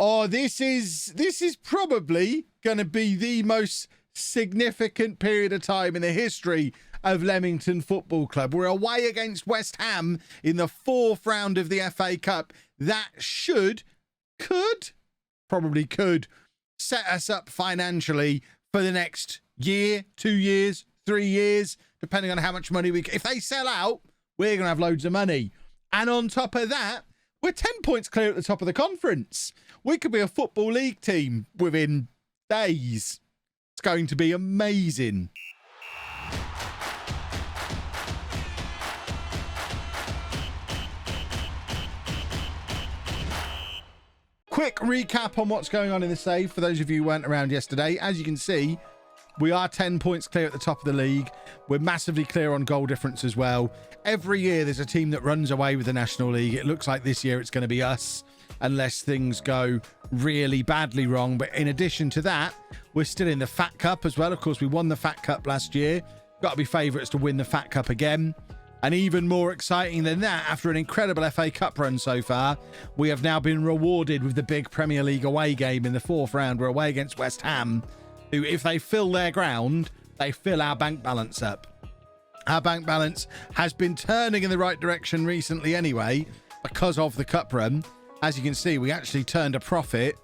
Oh, this is probably going to be the most significant period of time in the history of Leamington Football Club. We're away against West Ham in the 4th round of the FA Cup. That probably could set us up financially for the next year, 2 years, 3 years, depending on how much money if they sell out, we're going to have loads of money. And on top of that, we're 10 points clear at the top of the conference. We could be a Football League team within days. It's going to be amazing. Quick recap on what's going on in the save for those of you who weren't around yesterday. As you can see, we are 10 points clear at the top of the league. We're massively clear on goal difference as well. Every year there's a team that runs away with the National League. It looks like this year it's going to be us, unless things go really badly wrong. But in addition to that, we're still in the Fat Cup as well. Of course, we won the Fat Cup last year. Got to be favourites to win the Fat Cup again. And even more exciting than that, after an incredible FA Cup run so far, we have now been rewarded with the big Premier League away game in the 4th round. We're away against West Ham, who, if they fill their ground, they fill our bank balance up. Our bank balance has been turning in the right direction recently anyway, because of the cup run. As you can see, we actually turned a profit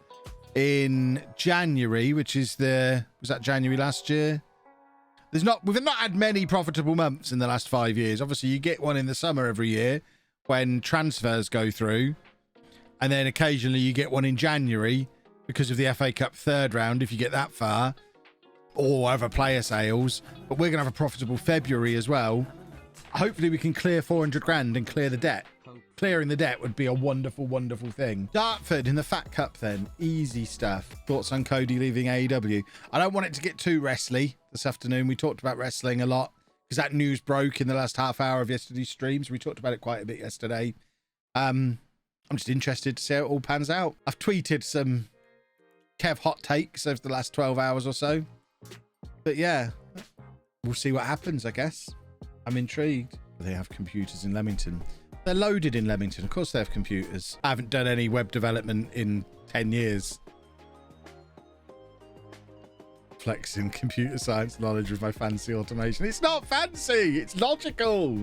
in January, which is was that January last year? We've not had many profitable months in the last 5 years. Obviously, you get one in the summer every year when transfers go through. And then occasionally you get one in January because of the FA Cup 3rd round, if you get that far, or other player sales. But we're going to have a profitable February as well. Hopefully we can clear 400 grand and clear the debt. Clearing the debt would be a wonderful, wonderful thing. Dartford in the Fat Cup then. Easy stuff. Thoughts on Cody leaving AEW? I don't want it to get too wrestly this afternoon. We talked about wrestling a lot because that news broke in the last half hour of yesterday's streams. We talked about it quite a bit yesterday. I'm just interested to see how it all pans out. I've tweeted some Kev hot takes over the last 12 hours or so. But yeah, we'll see what happens, I guess. I'm intrigued. They have computers in Leamington. They're loaded in Leamington. Of course they have computers. I haven't done any web development in 10 years. Flexing computer science knowledge with my fancy automation. It's not fancy. It's logical.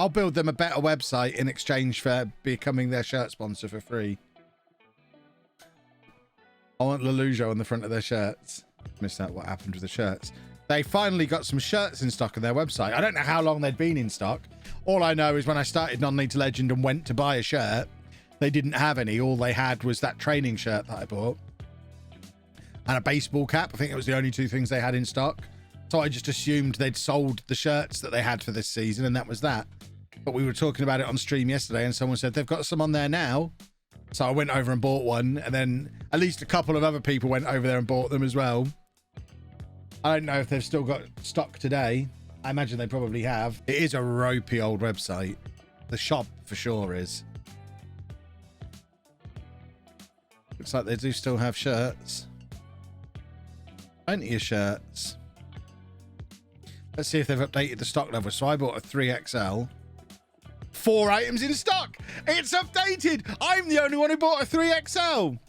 I'll build them a better website in exchange for becoming their shirt sponsor for free. I want LOLLUJO on the front of their shirts. Missed out what happened with the shirts. They finally got some shirts in stock on their website. I don't know how long they'd been in stock. All I know is when I started Non-League to Legend and went to buy a shirt, they didn't have any. All they had was that training shirt that I bought. And a baseball cap. I think it was the only 2 things they had in stock. So I just assumed they'd sold the shirts that they had for this season, and that was that. But we were talking about it on stream yesterday, and someone said, they've got some on there now. So I went over and bought one, and then at least a couple of other people went over there and bought them as well. I don't know if they've still got stock today. I imagine they probably have. It is a ropey old website. The shop for sure is. Looks like they do still have shirts. Plenty of shirts. Let's see if they've updated the stock level. So I bought a 3XL. 4 items in stock. It's updated. I'm the only one who bought a 3XL.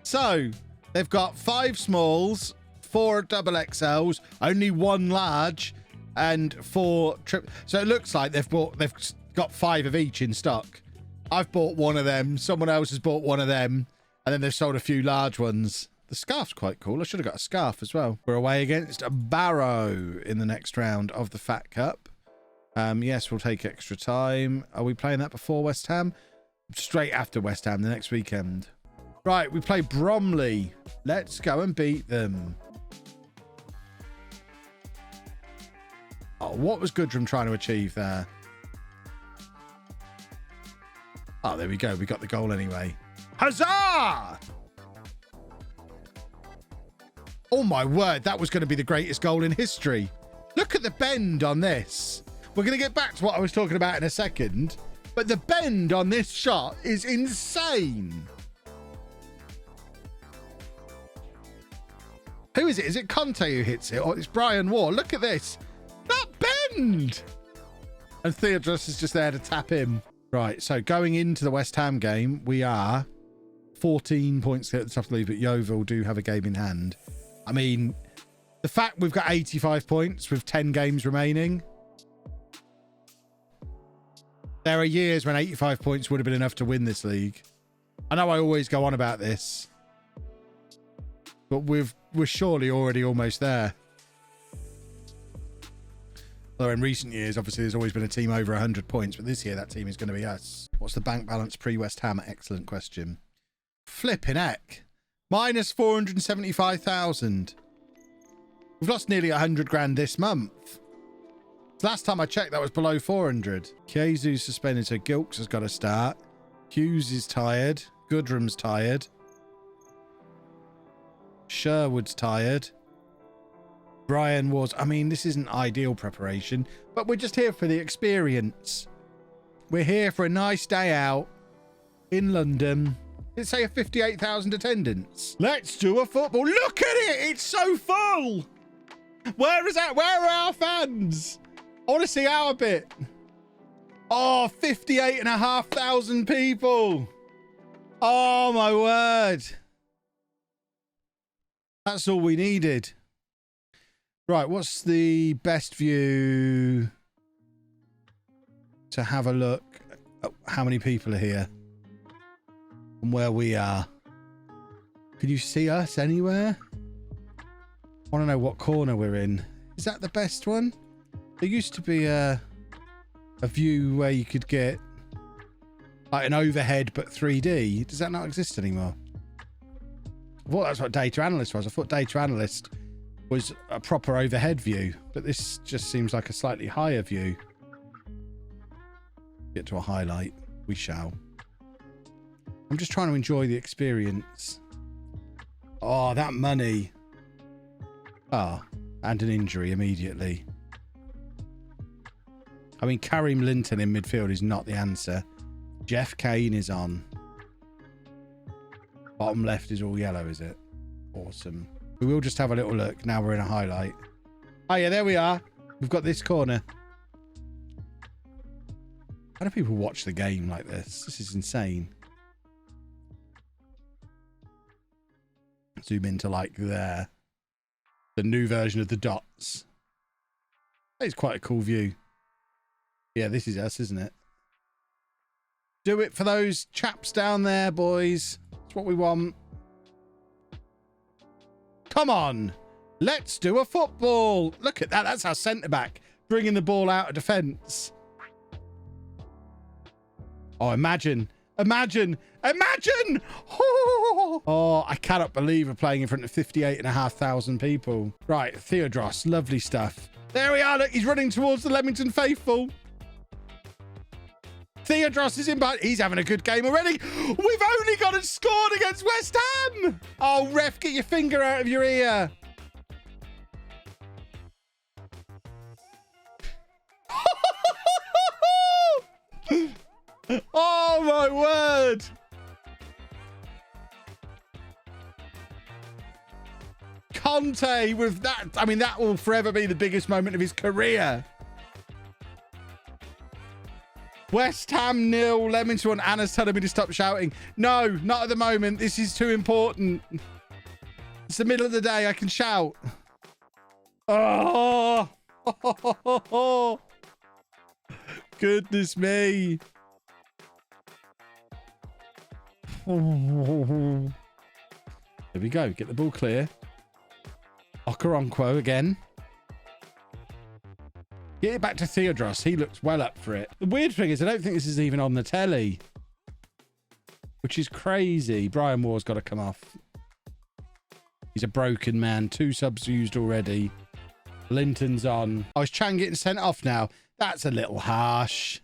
So they've got 5 smalls, 4 double XLs, only 1 large, and 4 triple. So it looks like they've got 5 of each in stock. I've bought one of them. Someone else has bought one of them, and then they've sold a few large ones. The scarf's quite cool. I should have got a scarf as well. We're away against Barrow in the next round of the Fat Cup. Yes, we'll take extra time. Are we playing that before West Ham? Straight after West Ham, the next weekend. Right, we play Bromley. Let's go and beat them. Oh, what was Goodrum trying to achieve there? Oh, there we go. We got the goal anyway. Huzzah! Oh, my word. That was going to be the greatest goal in history. Look at the bend on this. We're going to get back to what I was talking about in a second. But the bend on this shot is insane. Who is it? Is it Conte who hits it? Or it's Brian Ward? Look at this. That bend. And Theodros is just there to tap him. Right, so going into the West Ham game, we are 14 points at the top of the league, but Yeovil do have a game in hand. I mean, the fact we've got 85 points with 10 games remaining. There are years when 85 points would have been enough to win this league. I know I always go on about this, but we're surely already almost there. Although in recent years, obviously, there's always been a team over 100 points, but this year that team is going to be us. What's the bank balance pre-West Ham? Excellent question. Flipping heck. Minus 475,000. We've lost nearly 100 grand this month. Last time I checked, that was below 400. Kiezu's suspended, so Gilks has got to start. Hughes is tired. Goodram's tired. Sherwood's tired. Brian was... I mean, this isn't ideal preparation, but we're just here for the experience. We're here for a nice day out in London. Let's say a 58,000 attendance. Let's do a football. Look at it! It's so full! Where is that? Where are our fans? I want to see our bit. Oh, 58,500 people. Oh, my word. That's all we needed. Right, what's the best view to have a look at how many people are here and where we are? Can you see us anywhere? I want to know what corner we're in. Is that the best one? There used to be a view where you could get like an overhead but 3D. Does that not exist anymore? I thought that's what data analyst was. I thought data analyst was a proper overhead view, but this just seems like a slightly higher view. Get to a highlight. We shall. I'm just trying to enjoy the experience. Oh, that money. Ah, and an injury immediately. I mean, Karim Linton in midfield is not the answer. Jeff Kane is on. Bottom left is all yellow, is it? Awesome. We will just have a little look. Now we're in a highlight. Oh, yeah, there we are. We've got this corner. How do people watch the game like this? This is insane. Zoom into like there. The new version of the dots. That is quite a cool view. Yeah, this is us, isn't it? Do it for those chaps down there, boys. That's what we want. Come on. Let's do a football. Look at that. That's our centre-back bringing the ball out of defence. Oh, imagine. Imagine. Imagine. Oh, I cannot believe we're playing in front of 58,500 people. Right, Theodros. Lovely stuff. There we are. Look, he's running towards the Leamington faithful. Theodros is in, but he's having a good game already. We've only got it scored against West Ham. Oh, ref, get your finger out of your ear. Oh, my word. Conte with that. I mean, that will forever be the biggest moment of his career. West Ham 0, Leamington. Anna's telling me to stop shouting. No, not at the moment. This is too important. It's the middle of the day. I can shout. Oh, goodness me. There we go. Get the ball clear. Okoronkwo again. Get it back to Theodros. He looks well up for it. The weird thing is I don't think this is even on the telly, which is crazy. Brian Moore's got to come off. He's a broken man. 2 subs used already. Linton's on. Oh, is Chan getting sent off now? That's a little harsh.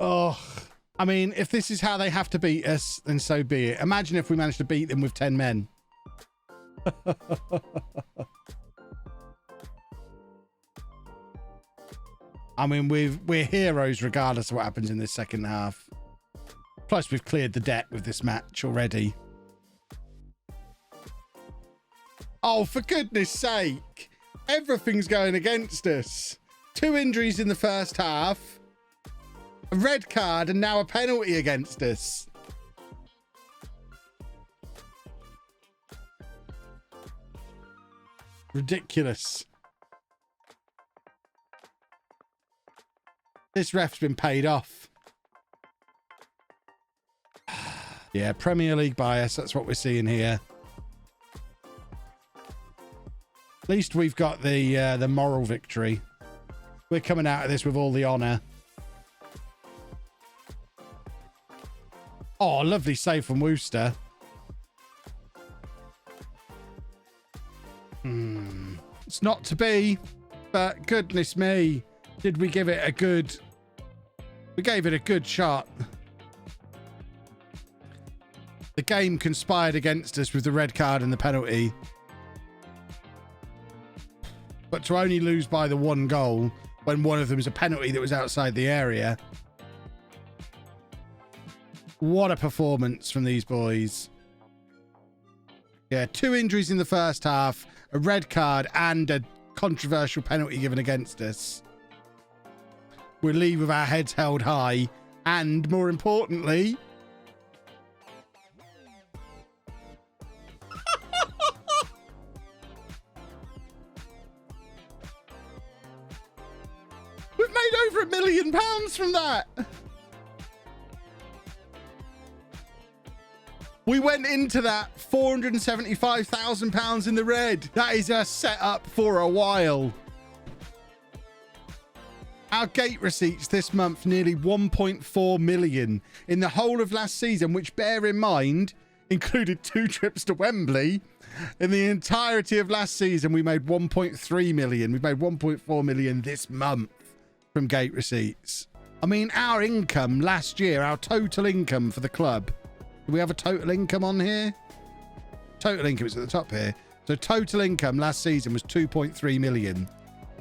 Oh, I mean, if this is how they have to beat us, then so be it. Imagine if we managed to beat them with 10 men. I mean, we're heroes regardless of what happens in this second half. Plus, we've cleared the debt with this match already. Oh, for goodness sake. Everything's going against us. 2 injuries in the first half. A red card and now a penalty against us. Ridiculous. This ref's been paid off. Yeah, Premier League bias. That's what we're seeing here. At least we've got the moral victory. We're coming out of this with all the honour. Oh, lovely save from Wooster. It's not to be, but goodness me, did we give it a good... We gave it a good shot. The game conspired against us with the red card and the penalty. But to only lose by the one goal when one of them was a penalty that was outside the area. What a performance from these boys. Yeah, 2 injuries in the first half, a red card and a controversial penalty given against us. We'll leave with our heads held high and, more importantly... We've made over £1 million from that. We went into that £475,000 in the red. That is a setup for a while. Our gate receipts this month, nearly 1.4 million in the whole of last season, which, bear in mind, included 2 trips to Wembley. In the entirety of last season, we made 1.3 million. We've made 1.4 million this month from gate receipts. I mean, our income last year, our total income for the club. Do we have a total income on here? Total income is at the top here. So total income last season was 2.3 million.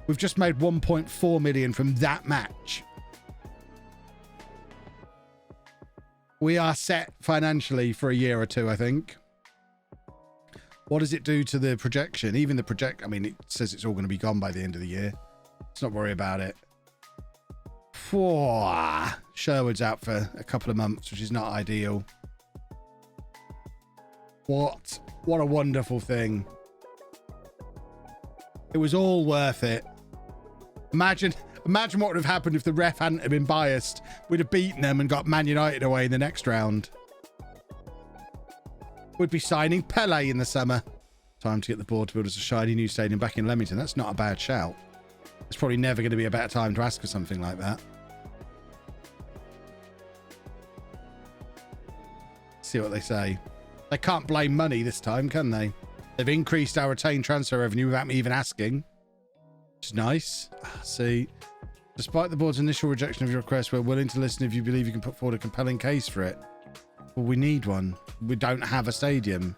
We've just made 1.4 million from that match. We are set financially for a year or two, I think. What does it do to the projection? Even the I mean, it says it's all going to be gone by the end of the year. Let's not worry about it. Sherwood's out for a couple of months, which is not ideal. What a wonderful thing. It was all worth it. Imagine what would have happened if the ref hadn't have been biased. We'd have beaten them and got Man United away in the next round. We'd be signing Pele in the summer. Time to get the board to build us a shiny new stadium back in Leamington. That's not a bad shout. It's probably never going to be a better time to ask for something like that. See what they say. They can't blame money this time, can they? They've increased our retained transfer revenue without me even asking. Which is nice. See, despite the board's initial rejection of your request, we're willing to listen if you believe you can put forward a compelling case for it. Well, we need one. We don't have a stadium.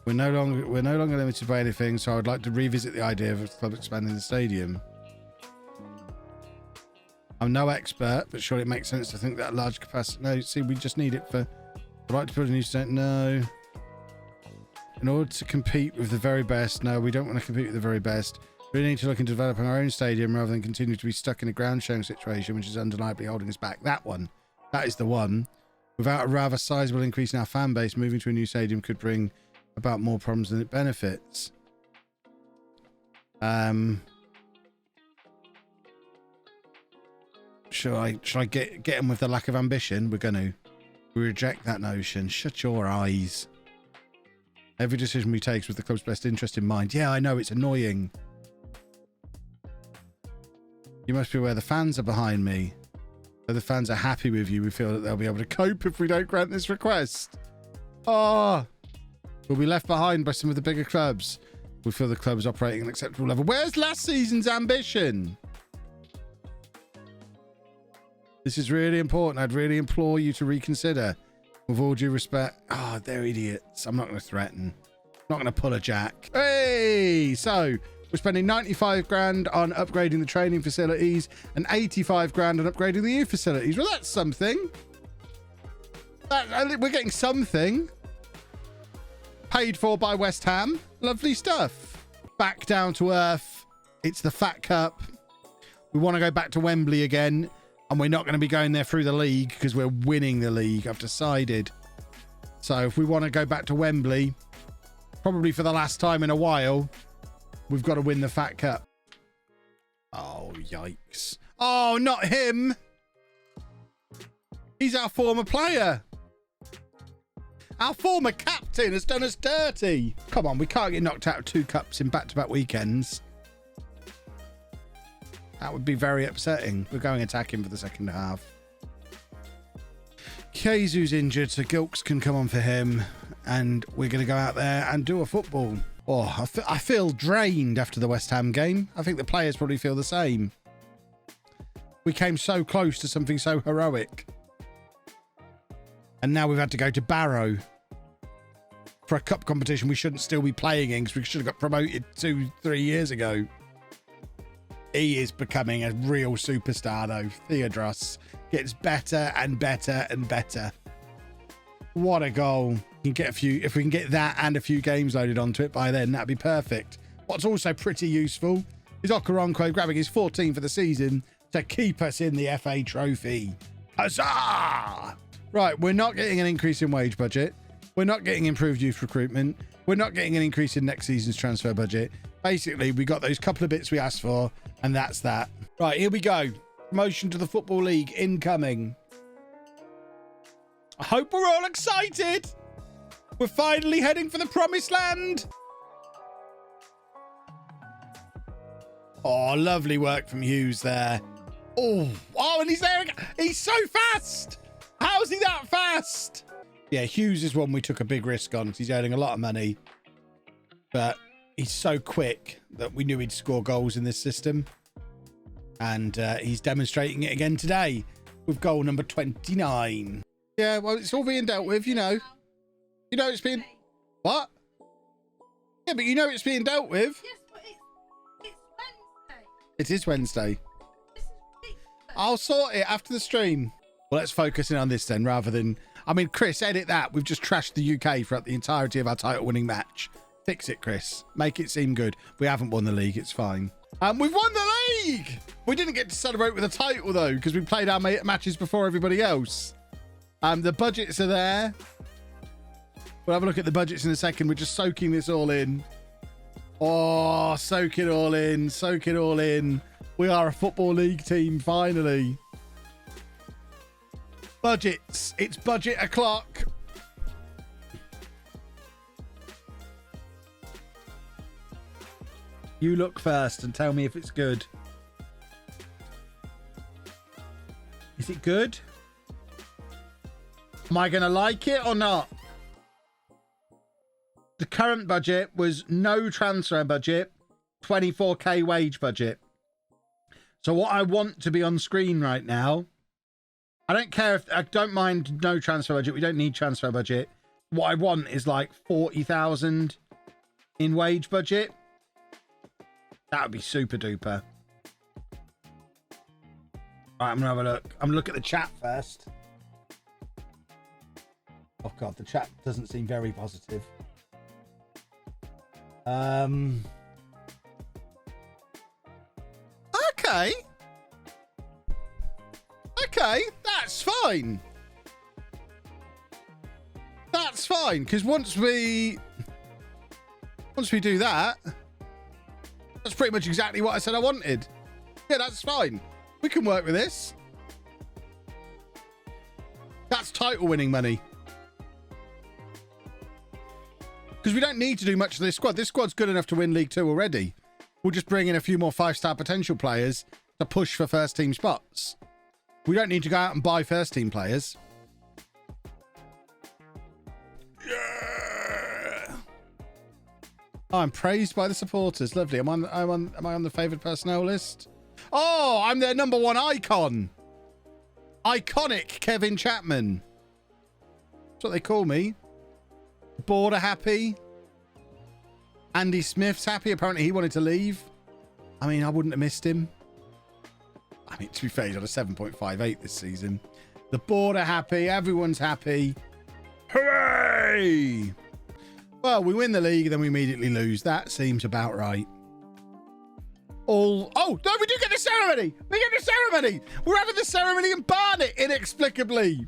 We're no longer limited by anything, so I would like to revisit the idea of the club expanding the stadium. I'm no expert, but surely it makes sense to think that a large capacity... No, see, we just need it for... I'd like to build a new stadium. No. In order to compete with the very best. No, we don't want to compete with the very best. We need to look into developing our own stadium rather than continue to be stuck in a ground sharing situation, which is undeniably holding us back. That one. That is the one. Without a rather sizable increase in our fan base, moving to a new stadium could bring about more problems than it benefits. Should I get him with the lack of ambition? We're going to. We reject that notion. Shut your eyes. Every decision we take is with the club's best interest in mind. Yeah, I know, it's annoying. You must be aware the fans are behind me. Though the fans are happy with you, we feel that they'll be able to cope if we don't grant this request. Oh, we'll be left behind by some of the bigger clubs. We feel the club is operating at an acceptable level. Where's last season's ambition? This is really important. I'd really implore you to reconsider. With all due respect. Oh, they're idiots. I'm not going to threaten. I'm not going to pull a jack. Hey! So, we're spending 95 grand on upgrading the training facilities and 85 grand on upgrading the youth facilities. Well, that's something. We're getting something. Paid for by West Ham. Lovely stuff. Back down to earth. It's the Fat Cup. We want to go back to Wembley again. And we're not going to be going there through the league because we're winning the league, I've decided. So if we want to go back to Wembley, probably for the last time in a while, we've got to win the Fat Cup. Oh, yikes. Oh, not him. He's our former player. Our former captain has done us dirty. Come on, we can't get knocked out of 2 cups in back-to-back weekends. That would be very upsetting. We're going attacking for the second half. Kezu's injured, so Gilks can come on for him. And we're going to go out there and do a football. Oh, I feel drained after the West Ham game. I think the players probably feel the same. We came so close to something so heroic. And now we've had to go to Barrow for a cup competition we shouldn't still be playing in because we should have got promoted 2-3 years ago. He is becoming a real superstar, though. Theodros gets better and better and better. What a goal. You can get a few, if we can get that and a few games loaded onto it by then, that'd be perfect. What's also pretty useful is Okoronkwo grabbing his 14 for the season to keep us in the FA trophy. Huzzah! Right, we're not getting an increase in wage budget. We're not getting improved youth recruitment. We're not getting an increase in next season's transfer budget. Basically, we got those couple of bits we asked for, and that's that. Right, here we go. Promotion to the Football League incoming. I hope we're all excited. We're finally heading for the promised land. Oh, lovely work from Hughes there. Oh, and he's there again. He's so fast. How is he that fast? Yeah, Hughes is one we took a big risk on because he's earning a lot of money. But he's so quick that we knew he'd score goals in this system. And he's demonstrating it again today with goal number 29. Yeah, well, it's all being dealt with, you know. You know it's being... What? Yeah, but you know it's being dealt with. Yes, but it's Wednesday. It is Wednesday. This is ridiculous. I'll sort it after the stream. Well, let's focus in on this then, rather than... I mean, Chris, edit that. We've just trashed the UK throughout the entirety of our title-winning match. Fix it, Chris. Make it seem good. We haven't won the league. It's fine. We've won the league! We didn't get to celebrate with a title, though, because we played our matches before everybody else. The budgets are there. We'll have a look at the budgets in a second. We're just soaking this all in. Oh, soak it all in. Soak it all in. We are a Football League team, finally. Budgets. It's budget o'clock. You look first and tell me if it's good. Is it good? Am I going to like it or not? The current budget was no transfer budget, 24k wage budget. So what I want to be on screen right now, I don't care if, I don't mind no transfer budget. We don't need transfer budget. What I want is like 40,000 in wage budget. That would be super duper. Right, I'm going to have a look. I'm going to look at the chat first. Oh, God, the chat doesn't seem very positive. Okay. Okay, that's fine. That's fine, because once we do that, that's pretty much exactly what I said I wanted. Yeah, that's fine. We can work with this. That's title winning money. Because we don't need to do much of this squad. This squad's good enough to win League 2 already. We'll just bring in a few more 5-star potential players to push for first team spots. We don't need to go out and buy first team players. Yeah. Oh, I'm praised by the supporters. Lovely. Am I on the favoured personnel list? Oh, I'm their number one icon. Iconic Kevin Chapman. That's what they call me. Border happy. Andy Smith's happy. Apparently he wanted to leave. I mean, I wouldn't have missed him. I mean, to be fair, he's on a 7.58 this season. The board are happy. Everyone's happy. Hooray! Well, we win the league, then we immediately lose. That seems about right. Oh, no, we do get the the ceremony. We get the ceremony. We're having the ceremony in Barnet, inexplicably.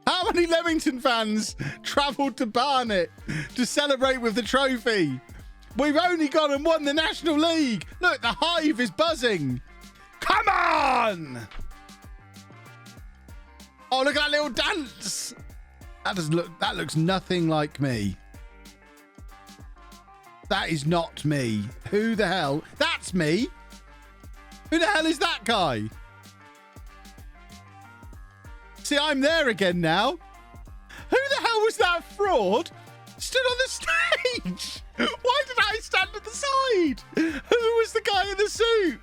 How many Leamington fans travelled to Barnet to celebrate with the trophy? We've only gone and won the National League. Look, the hive is buzzing. Come on. Oh, look at that little dance. That looks nothing like me. That is not me. Who the hell? That's me. Who the hell is that guy? See, I'm there again now. Who the hell was that fraud? Stood on the stage. Why did I stand at the side? Who was the guy in the suit?